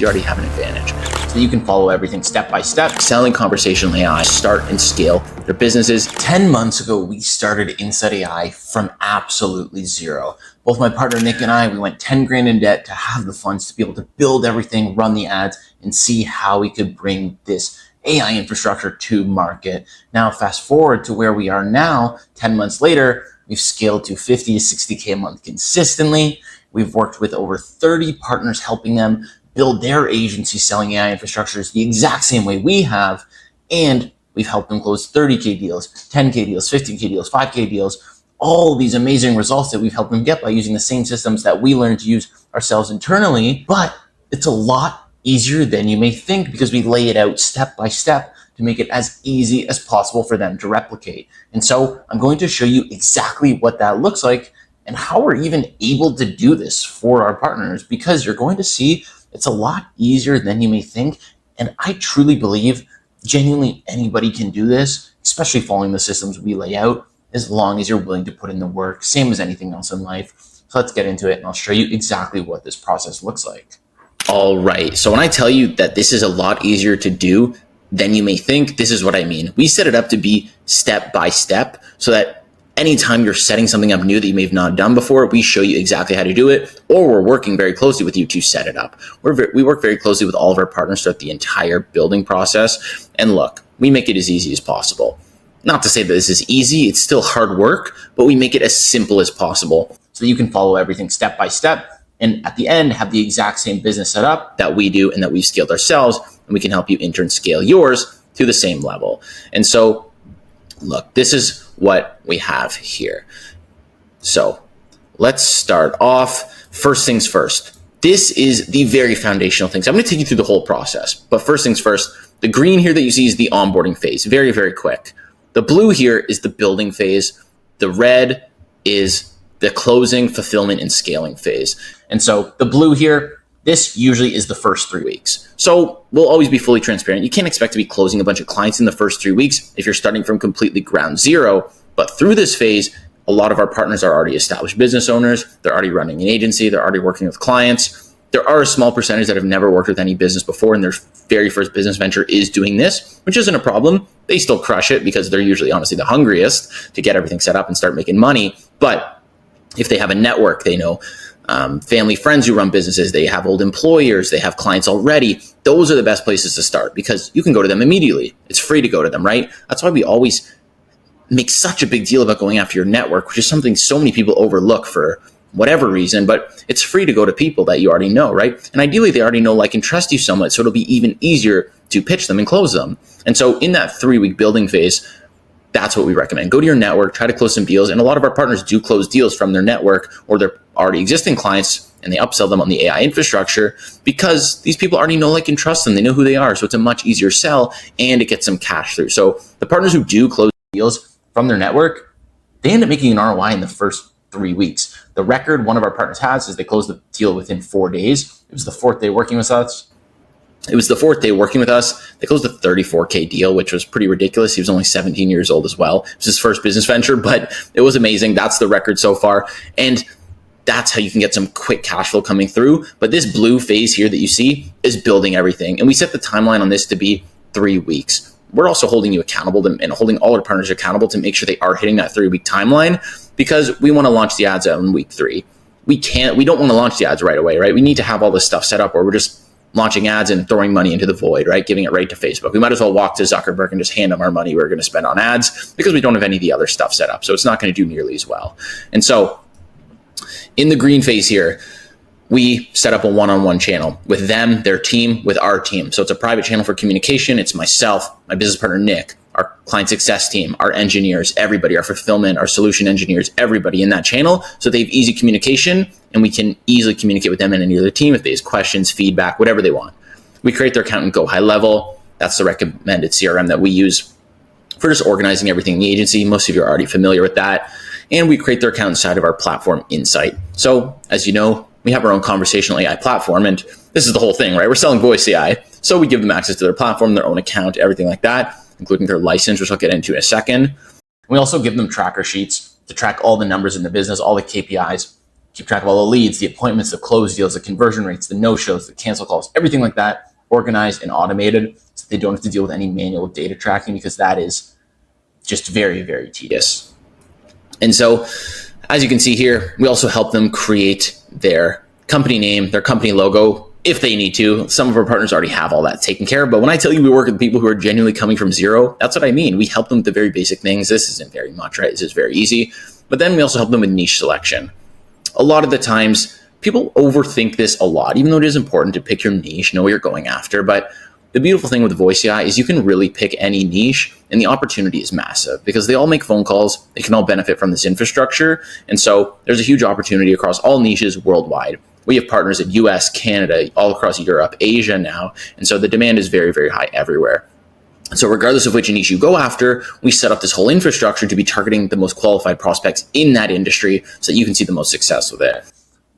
you already have an advantage. So you can follow everything step by step, selling conversational AI, start and scale their businesses. 10 months ago, we started Insight AI from absolutely zero. Both my partner Nick and I, we went 10 grand in debt to have the funds to be able to build everything, run the ads, and see how we could bring this AI infrastructure to market. Now, fast forward to where we are now, 10 months later, we've scaled to 50 to 60K a month consistently. We've worked with over 30 partners, helping them build their agency selling AI infrastructures the exact same way we have. And we've helped them close 30K deals, 10K deals, 15K deals, 5K deals, all these amazing results that we've helped them get by using the same systems that we learned to use ourselves internally. But it's a lot easier than you may think because we lay it out step by step to make it as easy as possible for them to replicate. And so I'm going to show you exactly what that looks like and how we're even able to do this for our partners, because you're going to see it's a lot easier than you may think. And I truly believe genuinely anybody can do this, especially following the systems we lay out, as long as you're willing to put in the work, same as anything else in life. So let's get into it and I'll show you exactly what this process looks like. All right, so when I tell you that this is a lot easier to do than you may think, this is what I mean. We set it up to be step by step so that anytime you're setting something up new that you may have not done before, we show you exactly how to do it, or we're working very closely with you to set it up. We work very closely with all of our partners throughout the entire building process. And look, we make it as easy as possible. Not to say that this is easy, it's still hard work, but we make it as simple as possible so that you can follow everything step by step. And at the end, have the exact same business set up that we do and that we've scaled ourselves, and we can help you in turn scale yours to the same level. And so, look, this is what we have here. So let's start off. First things first. This is the very foundational things. I'm going to take you through the whole process, but first things first, the green here that you see is the onboarding phase. Very, very quick. The blue here is the building phase. The red is the closing, fulfillment, and scaling phase. And so the blue here, this usually is the first 3 weeks. So we'll always be fully transparent. You can't expect to be closing a bunch of clients in the first 3 weeks if you're starting from completely ground zero. But through this phase, a lot of our partners are already established business owners. They're already running an agency. They're already working with clients. There are a small percentage that have never worked with any business before, and their very first business venture is doing this, which isn't a problem. They still crush it because they're usually honestly the hungriest to get everything set up and start making money. But if they have a network, they know family, friends who run businesses, they have old employers, they have clients already. Those are the best places to start because you can go to them immediately. It's free to go to them, right? That's why we always make such a big deal about going after your network, which is something so many people overlook for whatever reason, but it's free to go to people that you already know, right? And ideally they already know, like, and trust you so much, so it'll be even easier to pitch them and close them. And so in that 3-week building phase, that's what we recommend. Go to your network, try to close some deals. And a lot of our partners do close deals from their network or their already existing clients, and they upsell them on the AI infrastructure because these people already know, like, and trust them. They know who they are. So it's a much easier sell and it gets some cash through. So the partners who do close deals from their network, they end up making an ROI in the first 3 weeks. The record one of our partners has is they closed the deal within 4 days. It was the fourth day working with us. They closed a 34K deal, which was pretty ridiculous. He was only 17 years old as well. It was his first business venture, but it was amazing. That's the record so far. And that's how you can get some quick cash flow coming through. But this blue phase here that you see is building everything. And we set the timeline on this to be 3 weeks. We're also holding you accountable and holding all our partners accountable to make sure they are hitting that 3-week timeline because we want to launch the ads out in week 3. We don't want to launch the ads right away, right? We need to have all this stuff set up where we're just launching ads and throwing money into the void, right? Giving it right to Facebook. We might as well walk to Zuckerberg and just hand them our money we're going to spend on ads because we don't have any of the other stuff set up. So it's not going to do nearly as well. And so in the green phase here, we set up a one-on-one channel with them, their team, with our team. So it's a private channel for communication. It's myself, my business partner, Nick, our client success team, our engineers, everybody, our fulfillment, our solution engineers, everybody in that channel. So they have easy communication and we can easily communicate with them and any other team if they have questions, feedback, whatever they want. We create their account and Go High Level. That's the recommended CRM that we use for just organizing everything in the agency. Most of you are already familiar with that. And we create their account inside of our platform, Insight. So as you know, we have our own conversational AI platform, and this is the whole thing, right? We're selling voice AI. So we give them access to their platform, their own account, everything like that, including their license, which I'll get into in a second. We also give them tracker sheets to track all the numbers in the business, all the KPIs, keep track of all the leads, the appointments, the closed deals, the conversion rates, the no-shows, the cancel calls, everything like that, organized and automated so they don't have to deal with any manual data tracking, because that is just very, very tedious. And so, as you can see here, we also help them create their company name, their company logo, if they need to. Some of our partners already have all that taken care of, but when I tell you we work with people who are genuinely coming from zero, that's what I mean. We help them with the very basic things. This isn't very much, right? This is very easy. But then we also help them with niche selection. A lot of the times, people overthink this a lot, even though it is important to pick your niche, know what you're going after. But the beautiful thing with Voice AI is you can really pick any niche, and the opportunity is massive because they all make phone calls. They can all benefit from this infrastructure. And so there's a huge opportunity across all niches worldwide. We have partners in US, Canada, all across Europe, Asia now. And so the demand is very, very high everywhere. So regardless of which niche you go after, we set up this whole infrastructure to be targeting the most qualified prospects in that industry so that you can see the most success with it.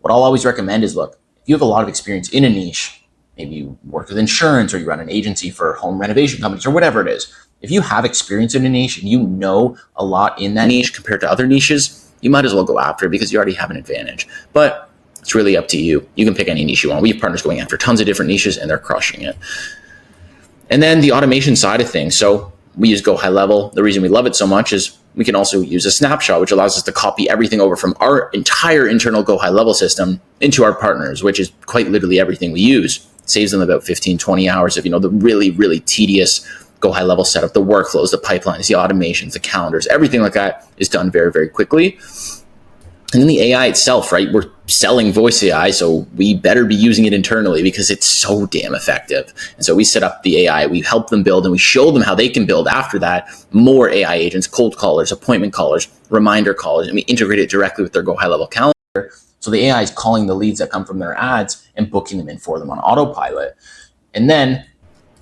What I'll always recommend is, look, if you have a lot of experience in a niche, maybe you work with insurance or you run an agency for home renovation companies or whatever it is, if you have experience in a niche and you know a lot in that niche compared to other niches, you might as well go after it because you already have an advantage. But it's really up to you. You can pick any niche you want. We have partners going after tons of different niches and they're crushing it. And then the automation side of things. So we use Go High Level. The reason we love it so much is we can also use a snapshot, which allows us to copy everything over from our entire internal Go High Level system into our partners, which is quite literally everything we use. It saves them about 15, 20 hours of, the really, really tedious Go High Level setup, the workflows, the pipelines, the automations, the calendars, everything like that is done very, very quickly. And then the AI itself, right? We're selling Voice AI, so we better be using it internally because it's so damn effective. And so we set up the AI, we help them build, and we show them how they can build after that more AI agents, cold callers, appointment callers, reminder callers, and we integrate it directly with their Go High Level calendar. So the AI is calling the leads that come from their ads and booking them in for them on autopilot. And then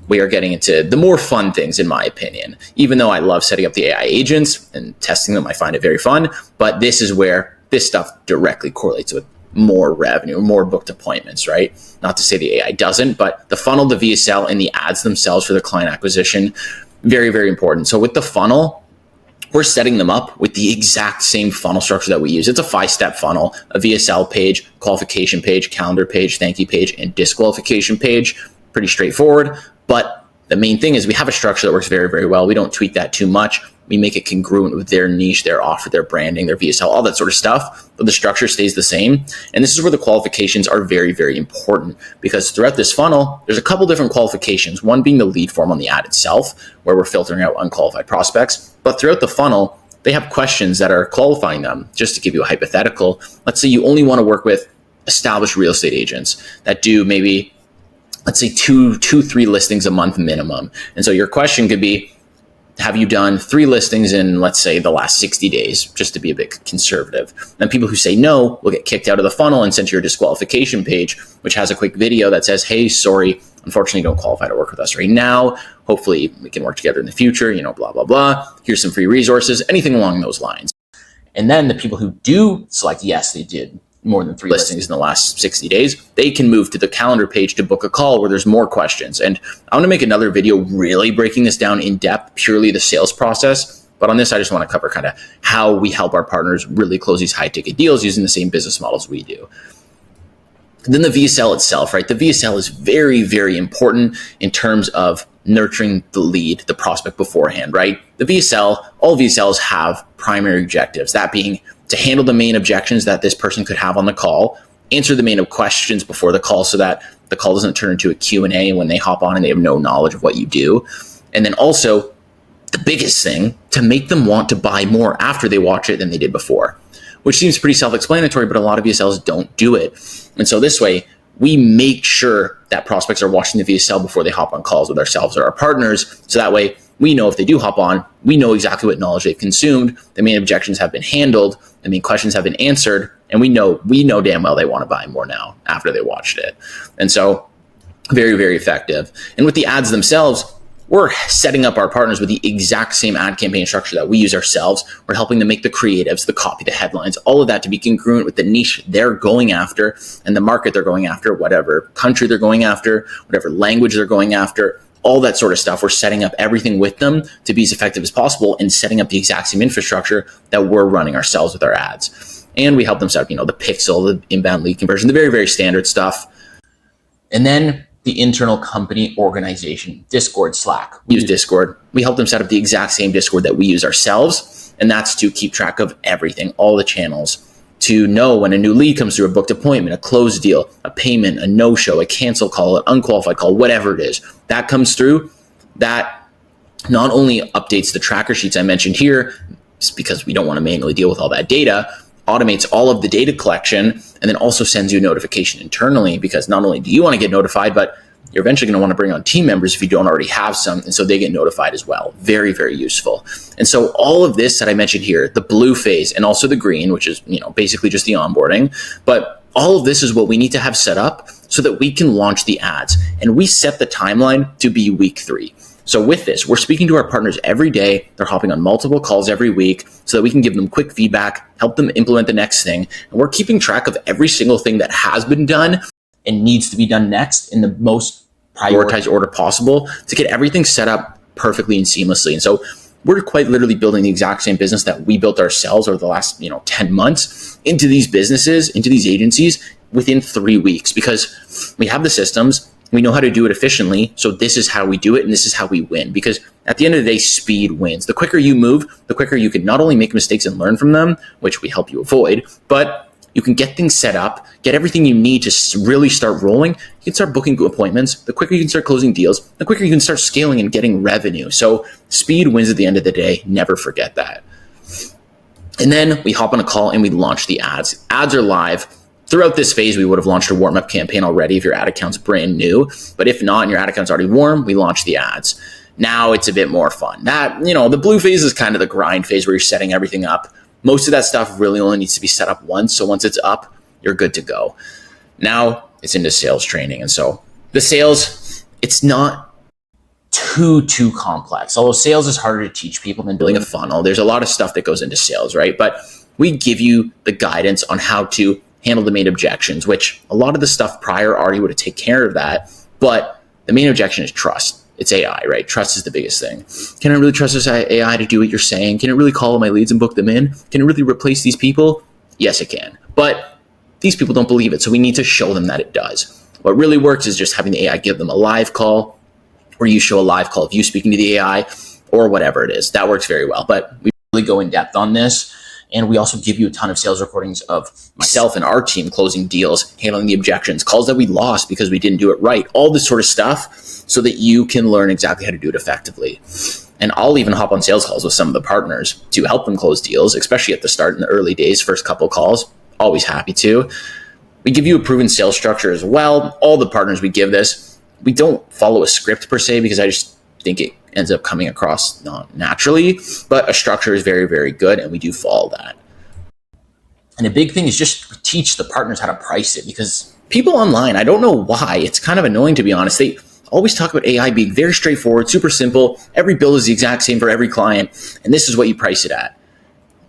we are getting into the more fun things, in my opinion. Even though I love setting up the AI agents and testing them, I find it very fun. But this is where this stuff directly correlates with more revenue, more booked appointments, right? Not to say the AI doesn't, but the funnel, the VSL, and the ads themselves for the client acquisition, very, very important. So with the funnel, we're setting them up with the exact same funnel structure that we use. It's a 5-step funnel: a VSL page, qualification page, calendar page, thank you page, and disqualification page. Pretty straightforward. But the main thing is we have a structure that works very, very well. We don't tweak that too much. We make it congruent with their niche, their offer, their branding, their VSL, all that sort of stuff. But the structure stays the same. And this is where the qualifications are very, very important, because throughout this funnel, there's a couple different qualifications. One being the lead form on the ad itself, where we're filtering out unqualified prospects. But throughout the funnel, they have questions that are qualifying them. Just to give you a hypothetical, let's say you only want to work with established real estate agents that do maybe, let's say 3 listings a month minimum. And so your question could be, have you done 3 listings in, let's say, the last 60 days, just to be a bit conservative? And people who say no will get kicked out of the funnel and sent to your disqualification page, which has a quick video that says, hey, sorry, unfortunately, you don't qualify to work with us right now. Hopefully we can work together in the future, blah, blah, blah. Here's some free resources, anything along those lines. And then the people who do select, yes, they did more than 3 listings in the last 60 days, they can move to the calendar page to book a call where there's more questions. And I want to make another video really breaking this down in depth, purely the sales process. But on this, I just want to cover kind of how we help our partners really close these high ticket deals using the same business models we do. And then the VSL itself, right? The VSL is very, very important in terms of nurturing the lead, the prospect beforehand, right? The VSL, all VSLs have primary objectives, that being to handle the main objections that this person could have on the call, answer the main questions before the call so that the call doesn't turn into a Q&A when they hop on and they have no knowledge of what you do. And then also, the biggest thing, to make them want to buy more after they watch it than they did before, which seems pretty self-explanatory, but a lot of VSLs don't do it. And so this way, we make sure that prospects are watching the VSL before they hop on calls with ourselves or our partners. So that way, we know if they do hop on, we know exactly what knowledge they've consumed, the main objections have been handled, the main questions have been answered, and we know damn well they want to buy more now after they watched it. And so very, very effective. And with the ads themselves, we're setting up our partners with the exact same ad campaign structure that we use ourselves. We're helping them make the creatives, the copy, the headlines, all of that to be congruent with the niche they're going after and the market they're going after, whatever country they're going after, whatever language they're going after, all that sort of stuff. We're setting up everything with them to be as effective as possible and setting up the exact same infrastructure that we're running ourselves with our ads. And we help them set up, the pixel, the inbound lead conversion, the very, very standard stuff. And then the internal company organization, Discord, Slack. We use Discord. We help them set up the exact same Discord that we use ourselves. And that's to keep track of everything, all the channels, to know when a new lead comes through, a booked appointment, a closed deal, a payment, a no-show, a cancel call, an unqualified call, whatever it is. That comes through. That not only updates the tracker sheets I mentioned here, because we don't want to manually deal with all that data, automates all of the data collection, and then also sends you a notification internally, because not only do you want to get notified, but you're eventually going to want to bring on team members if you don't already have some, and so they get notified as well. Very, very useful. And so all of this that I mentioned here, the blue phase and also the green, which is basically just the onboarding, but all of this is what we need to have set up so that we can launch the ads. And we set the timeline to be week 3. So with this, we're speaking to our partners every day. They're hopping on multiple calls every week so that we can give them quick feedback, help them implement the next thing. And we're keeping track of every single thing that has been done and needs to be done next in the most prioritized order possible to get everything set up perfectly and seamlessly. And so we're quite literally building the exact same business that we built ourselves over the last 10 months into these businesses, into these agencies within 3 weeks, because we have the systems. We know how to do it efficiently. So this is how we do it. And this is how we win, because at the end of the day, speed wins. The quicker you move, the quicker you can not only make mistakes and learn from them, which we help you avoid, but you can get things set up, get everything you need to really start rolling. You can start booking appointments. The quicker you can start closing deals, the quicker you can start scaling and getting revenue. So speed wins at the end of the day. Never forget that. And then we hop on a call and we launch the ads. Ads are live. Throughout this phase, we would have launched a warm-up campaign already if your ad account's brand new. But if not, and your ad account's already warm, we launch the ads. Now it's a bit more fun. That, the blue phase is kind of the grind phase where you're setting everything up. Most of that stuff really only needs to be set up once. So once it's up, you're good to go. Now it's into sales training. And so the sales, it's not too complex. Although sales is harder to teach people than building a funnel. There's a lot of stuff that goes into sales, right? But we give you the guidance on how to handle the main objections, which a lot of the stuff prior already would have taken care of that. But the main objection is trust. It's AI, right? Trust is the biggest thing. Can I really trust this AI to do what you're saying? Can it really call my leads and book them in? Can it really replace these people? Yes, it can. But these people don't believe it. So we need to show them that it does. What really works is just having the AI give them a live call, or you show a live call of you speaking to the AI, or whatever it is. That works very well. But we really go in depth on this. And we also give you a ton of sales recordings of myself and our team closing deals, handling the objections, calls that we lost because we didn't do it right, all this sort of stuff, so that you can learn exactly how to do it effectively. And I'll even hop on sales calls with some of the partners to help them close deals, especially at the start in the early days, first couple calls. Always happy to. We give you a proven sales structure as well. All the partners we give this. We don't follow a script per se, because I just think it ends up coming across not naturally, but a structure is very, very good, and we do follow that. And a big thing is just teach the partners how to price it, because people online, I don't know why, it's kind of annoying to be honest. They always talk about AI being very straightforward, super simple. Every bill is the exact same for every client, and this is what you price it at.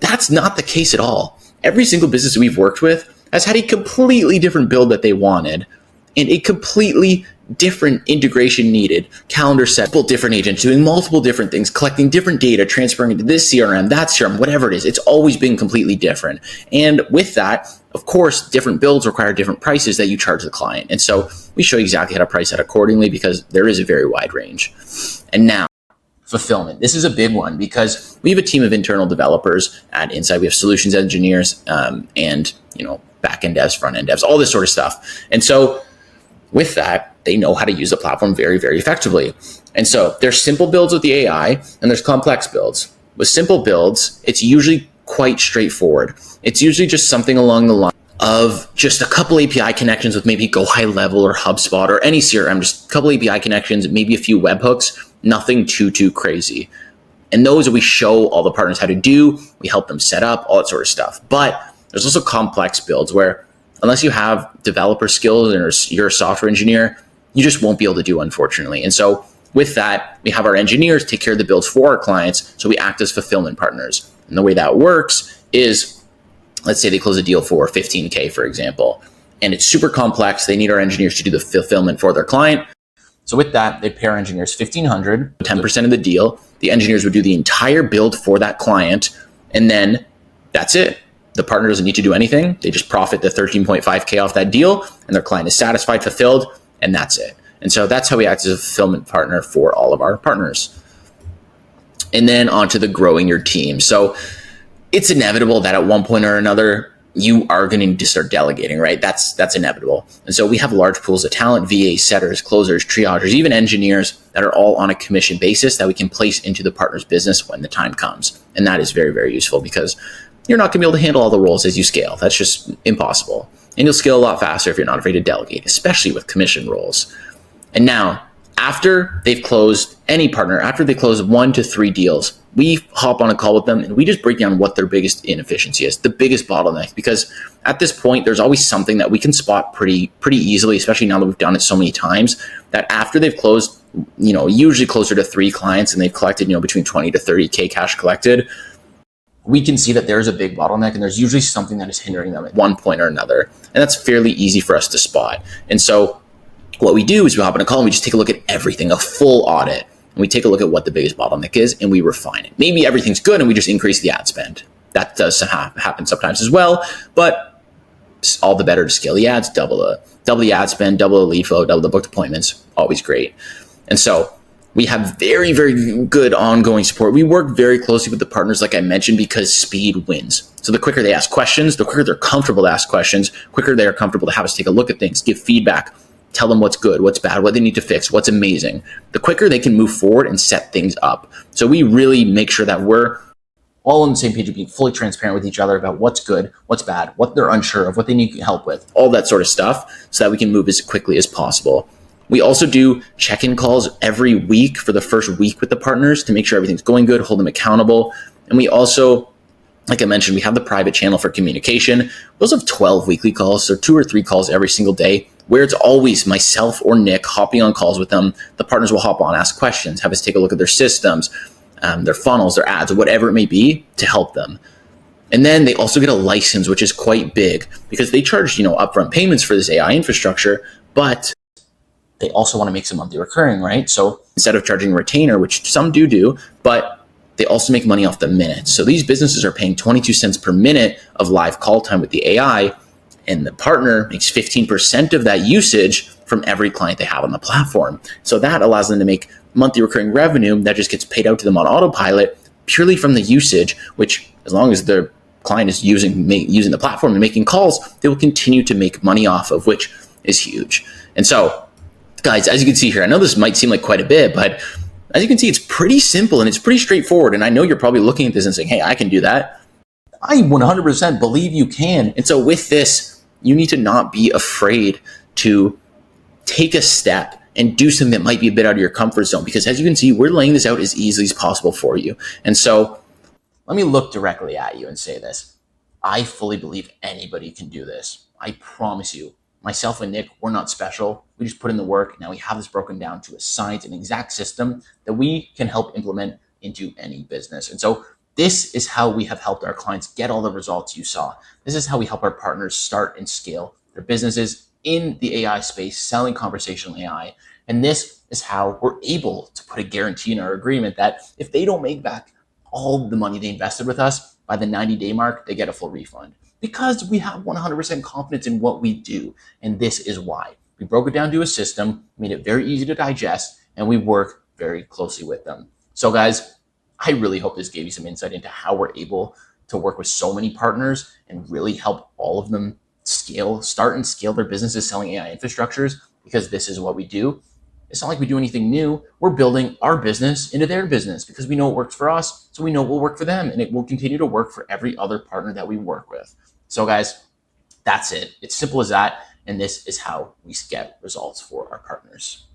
That's not the case at all. Every single business we've worked with has had a completely different build that they wanted, and a completely different integration needed, calendar set, multiple different agents doing multiple different things, collecting different data, transferring into this CRM, that CRM, whatever it is. It's always been completely different. And with that, of course, different builds require different prices that you charge the client. And so we show you exactly how to price that accordingly, because there is a very wide range. And now, fulfillment. This is a big one, because we have a team of internal developers at Insight. We have solutions engineers and back-end devs, front-end devs, all this sort of stuff. And so with that, they know how to use the platform very, very effectively. And so there's simple builds with the AI, and there's complex builds. With simple builds, it's usually quite straightforward. It's usually just something along the line of just a couple API connections with maybe Go High Level or HubSpot or any CRM, just a couple API connections, maybe a few webhooks, nothing too crazy. And those we show all the partners how to do. We help them set up, all that sort of stuff. But there's also complex builds where, unless you have developer skills and you're a software engineer, you just won't be able to do, unfortunately. And so with that, we have our engineers take care of the builds for our clients. So we act as fulfillment partners. And the way that works is, let's say they close a deal for $15K, for example, and it's super complex. They need our engineers to do the fulfillment for their client. So with that, they pay our engineers $1,500, 10% of the deal. The engineers would do the entire build for that client. And then that's it. The partner doesn't need to do anything. They just profit the 13.5K off that deal, and their client is satisfied, fulfilled, and that's it. And so that's how we act as a fulfillment partner for all of our partners. And then on to the growing your team. So it's inevitable that at one point or another, you are going to need to start delegating, right? That's inevitable. And so we have large pools of talent, VAs, setters, closers, triagers, even engineers that are all on a commission basis that we can place into the partner's business when the time comes. And that is very, very useful because you're not going to be able to handle all the roles as you scale. That's just impossible. And you'll scale a lot faster if you're not afraid to delegate, especially with commission roles. And now, after they've closed any partner, after they close 1 to 3 deals, we hop on a call with them and we just break down what their biggest inefficiency is, the biggest bottleneck. Because at this point, there's always something that we can spot pretty easily, especially now that we've done it so many times, that after they've closed, usually closer to 3 clients and they've collected, between 20 to 30K cash collected, we can see that there's a big bottleneck and there's usually something that is hindering them at one point or another. And that's fairly easy for us to spot. And so what we do is we hop on a call and we just take a look at everything, a full audit. And we take a look at what the biggest bottleneck is and we refine it. Maybe everything's good and we just increase the ad spend. That does happen sometimes as well, but it's all the better to scale the ads, double the ad spend, double the lead flow, double the booked appointments, always great. And so we have very, very good ongoing support. We work very closely with the partners, like I mentioned, because speed wins. So the quicker they ask questions, the quicker they're comfortable to ask questions, quicker they are comfortable to have us take a look at things, give feedback, tell them what's good, what's bad, what they need to fix, what's amazing. The quicker they can move forward and set things up. So we really make sure that we're all on the same page of being fully transparent with each other about what's good, what's bad, what they're unsure of, what they need help with, all that sort of stuff, so that we can move as quickly as possible. We also do check-in calls every week for the first week with the partners to make sure everything's going good, hold them accountable. And we also, like I mentioned, we have the private channel for communication. We also have 12 weekly calls, so 2 or 3 calls every single day, where it's always myself or Nick hopping on calls with them. The partners will hop on, ask questions, have us take a look at their systems, their funnels, their ads, whatever it may be, to help them. And then they also get a license, which is quite big because they charge, upfront payments for this AI infrastructure, but they also want to make some monthly recurring, right? So instead of charging a retainer, which some do, but they also make money off the minute. So these businesses are paying 22 cents per minute of live call time with the AI, and the partner makes 15% of that usage from every client they have on the platform. So that allows them to make monthly recurring revenue that just gets paid out to them on autopilot purely from the usage, which as long as their client is using the platform and making calls, they will continue to make money off of, which is huge. And so, guys, as you can see here, I know this might seem like quite a bit, but as you can see, it's pretty simple and it's pretty straightforward. And I know you're probably looking at this and saying, hey, I can do that. I 100% believe you can. And so with this, you need to not be afraid to take a step and do something that might be a bit out of your comfort zone, because as you can see, we're laying this out as easily as possible for you. And so let me look directly at you and say this. I fully believe anybody can do this. I promise you. Myself and Nick, we're not special. We just put in the work. Now we have this broken down to a science, an exact system that we can help implement into any business. And so this is how we have helped our clients get all the results you saw. This is how we help our partners start and scale their businesses in the AI space, selling conversational AI. And this is how we're able to put a guarantee in our agreement that if they don't make back all the money they invested with us by the 90-day mark, they get a full refund. Because we have 100% confidence in what we do. And this is why. We broke it down to a system, made it very easy to digest, and we work very closely with them. So guys, I really hope this gave you some insight into how we're able to work with so many partners and really help all of them start and scale their businesses selling AI infrastructures, because this is what we do. It's not like we do anything new. We're building our business into their business because we know it works for us. So we know it will work for them, and it will continue to work for every other partner that we work with. So guys, that's it. It's simple as that. And this is how we get results for our partners.